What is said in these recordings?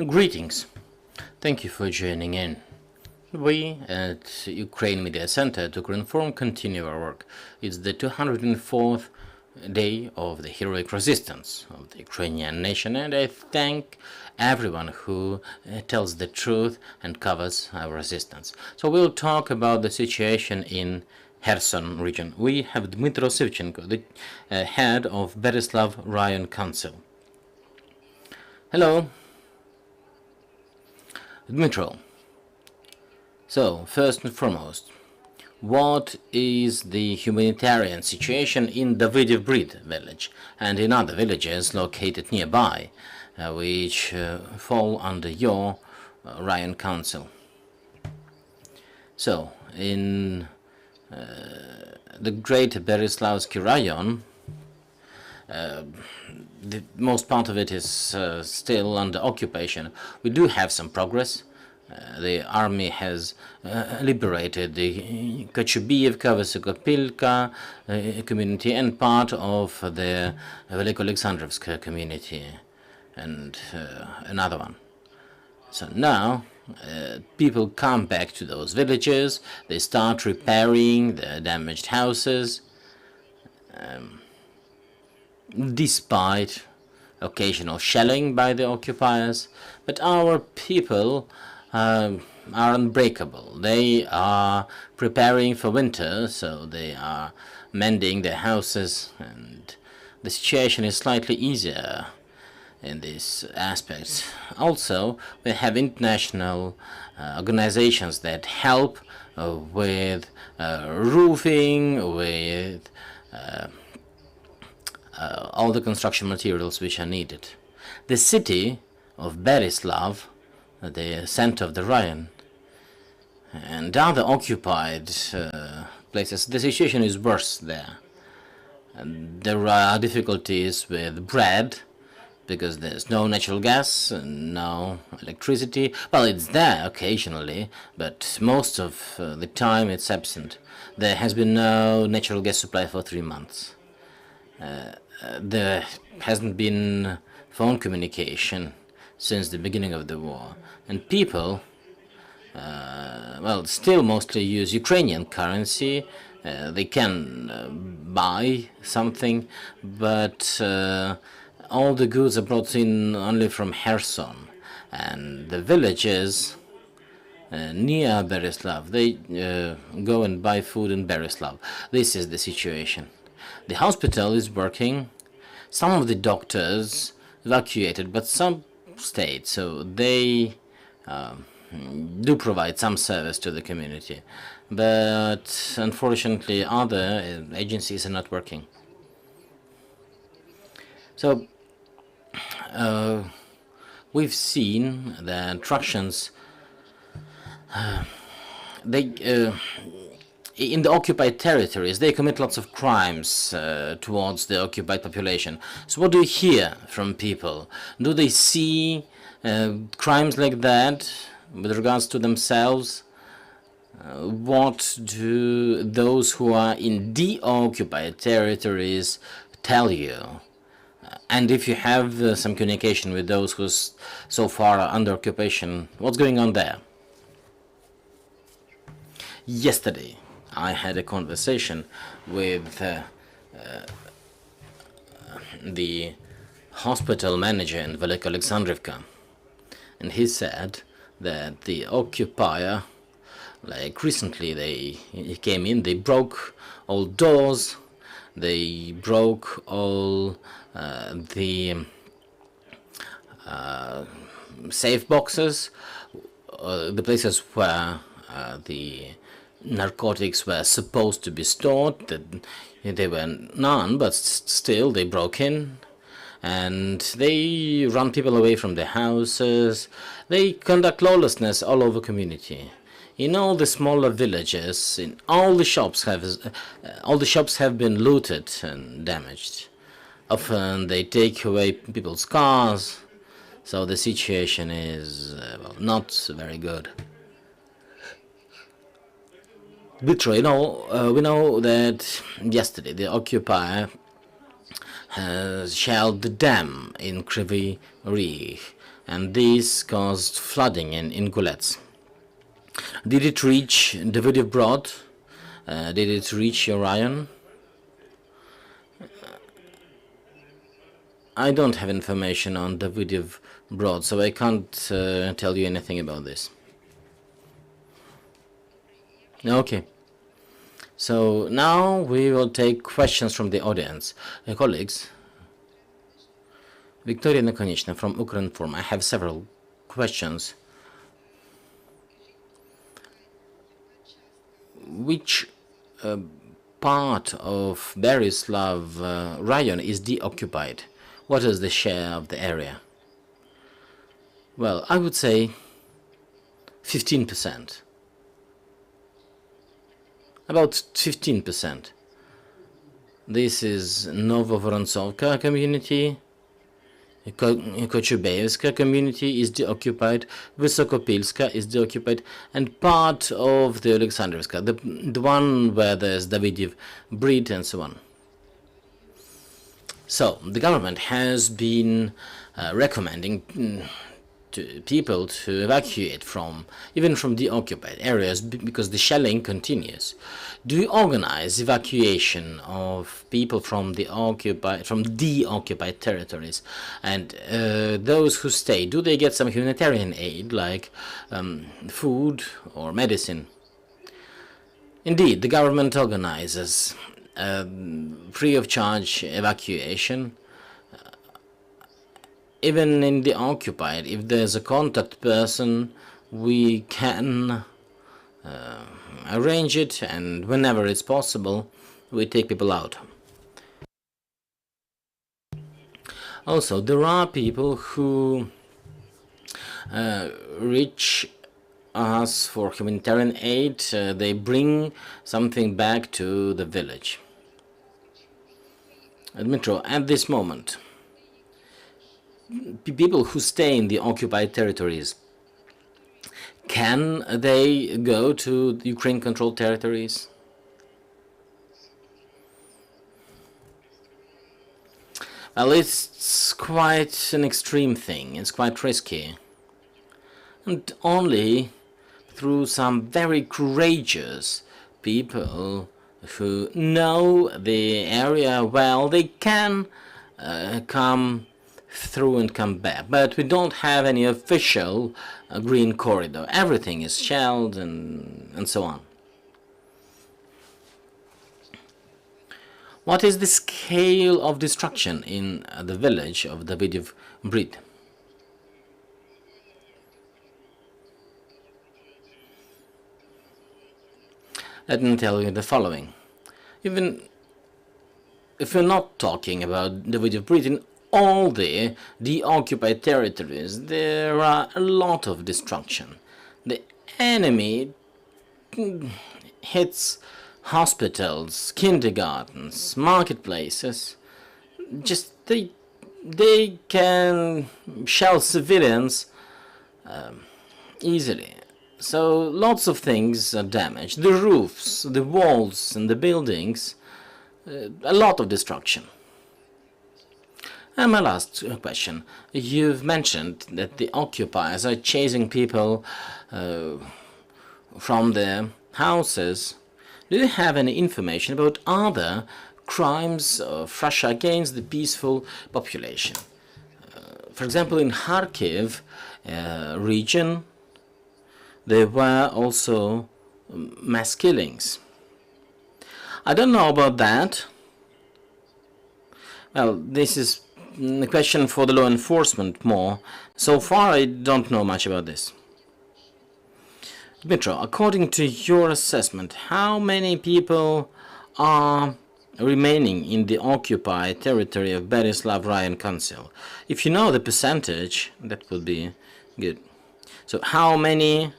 Greetings. Thank you for joining in. We at Ukraine Media Center at Ukrinform continue our work. It's the 204th day of the heroic resistance of the Ukrainian nation, and I thank everyone who tells the truth and covers our resistance. So we'll talk about the situation in Kherson region. We have Dmytro Syvchenko, the head of Beryslav Raion Council. Hello. Dmytro, so first and foremost, what is the humanitarian situation in Davidiv Brid village and in other villages located nearby, which fall under your Raion Council? So, in the great Beryslavsky Raion, the most part of it is still under occupation. We do have some progress. The army has liberated the Kochubiyevka, Vysokopilka community and part of the Veliko-Alexandrovska community and another one. So now people come back to those villages, they start repairing the damaged houses, despite occasional shelling by the occupiers, but our people are unbreakable. They are preparing for winter, so they are mending their houses, and the situation is slightly easier in this aspect. Also, we have international organizations that help with roofing, with all the construction materials which are needed. The city of Beryslav, the center of the Raion, and other occupied places, the situation is worse there. And there are difficulties with bread because there's no natural gas and no electricity. Well, it's there occasionally, but most of the time it's absent. There has been no natural gas supply for 3 months. There hasn't been phone communication since the beginning of the war, and people, well, still mostly use Ukrainian currency. They can buy something, but all the goods are brought in only from Kherson, and the villages near Beryslav, they go and buy food in Beryslav. This is the situation. The hospital is working. Some of the doctors evacuated, but some stayed, so they do provide some service to the community. But unfortunately, other agencies are not working. So we've seen that Russians, in the occupied territories, they commit lots of crimes towards the occupied population. So what do you hear from people? Do they see crimes like that with regards to themselves? What do those who are in de-occupied territories tell you? And if you have some communication with those who so far are under occupation, what's going on there? Yesterday, I had a conversation with the hospital manager in Veliko-Alexandrovka, and he said that the occupier, like recently they came in, they broke all doors, they broke all the safe boxes, the places where the narcotics were supposed to be stored. That there were none, but still they broke in, and they run people away from their houses. They conduct lawlessness all over community. In all the smaller villages, in all the shops have been looted and damaged. Often they take away people's cars, so the situation is well, not very good. Dmytro, we know that yesterday the occupier shelled the dam in Kryvyi Rih, and this caused flooding in Ingulets. Did it reach Davidiv Brid? Did it reach your rayon? I don't have information on Davidiv Brid, so I can't tell you anything about this. Okay. So now we will take questions from the audience. Colleagues, Victoria Nakonichna from Ukrinform. I have several questions. Which part of Beryslav rayon is deoccupied? What is the share of the area? Well, I would say 15%. About 15%. This is Novovorontsovka community, Kochubeyevska community is deoccupied, Vysokopilska is deoccupied, and part of the Alexandrovska, the one where there's Davidiv Brid and so on. So the government has been recommending to people to evacuate even from the occupied areas because the shelling continues. Do you organize evacuation of people from the occupied territories? And those who stay, do they get some humanitarian aid like food or medicine? Indeed, the government organizes free of charge evacuation. Even in the occupied, if there's a contact person, we can arrange it, and whenever it's possible, we take people out. Also, there are people who reach us for humanitarian aid. They bring something back to the village. Dmytro, at this moment, people who stay in the occupied territories, can they go to the Ukraine-controlled territories? Well, it's quite an extreme thing. It's quite risky. And only through some very courageous people who know the area well, they can come through and come back. But we don't have any official green corridor. Everything is shelled and so on. What is the scale of destruction in the village of Davidiv Brid? Let me tell you the following. Even if we're not talking about Davidiv Brid, in all the occupied territories, there are a lot of destruction. The enemy hits hospitals, kindergartens, marketplaces. Just they can shell civilians easily. So lots of things are damaged. The roofs, the walls and the buildings, a lot of destruction. And my last question. You've mentioned that the occupiers are chasing people from their houses. Do you have any information about other crimes of Russia against the peaceful population? For example, in Kharkiv region, there were also mass killings. I don't know about that. Well, this is a question for the law enforcement more. So far, I don't know much about this. Dmytro, according to your assessment, how many people are remaining in the occupied territory of Beryslav Rayon Council? If you know the percentage, that would be good. So how many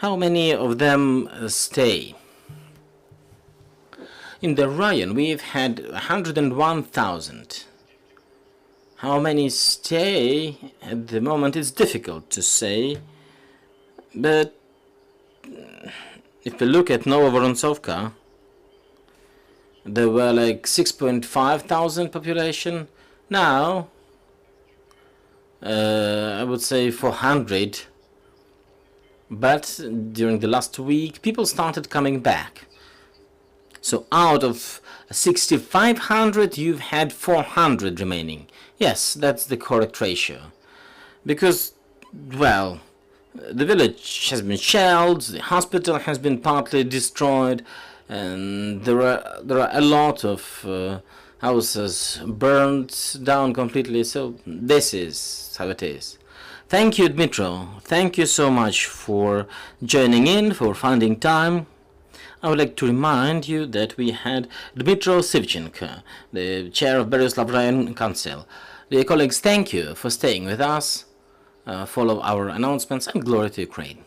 of them stay? In the Rayon, we've had 101,000. How many stay at the moment is difficult to say, but if we look at Novovorontsovka, there were like 6.5 thousand population. Now, I would say 400. But during the last week, people started coming back. So out of 6,500, you've had 400 remaining. Yes, that's the correct ratio. Because, well, the village has been shelled, the hospital has been partly destroyed, and there are a lot of houses burned down completely. So this is how it is. Thank you, Dmytro. Thank you so much for joining in, for finding time. I would like to remind you that we had Dmytro Syvchenko, the chair of Beryslav Council. Dear colleagues, thank you for staying with us. Follow our announcements, and glory to Ukraine.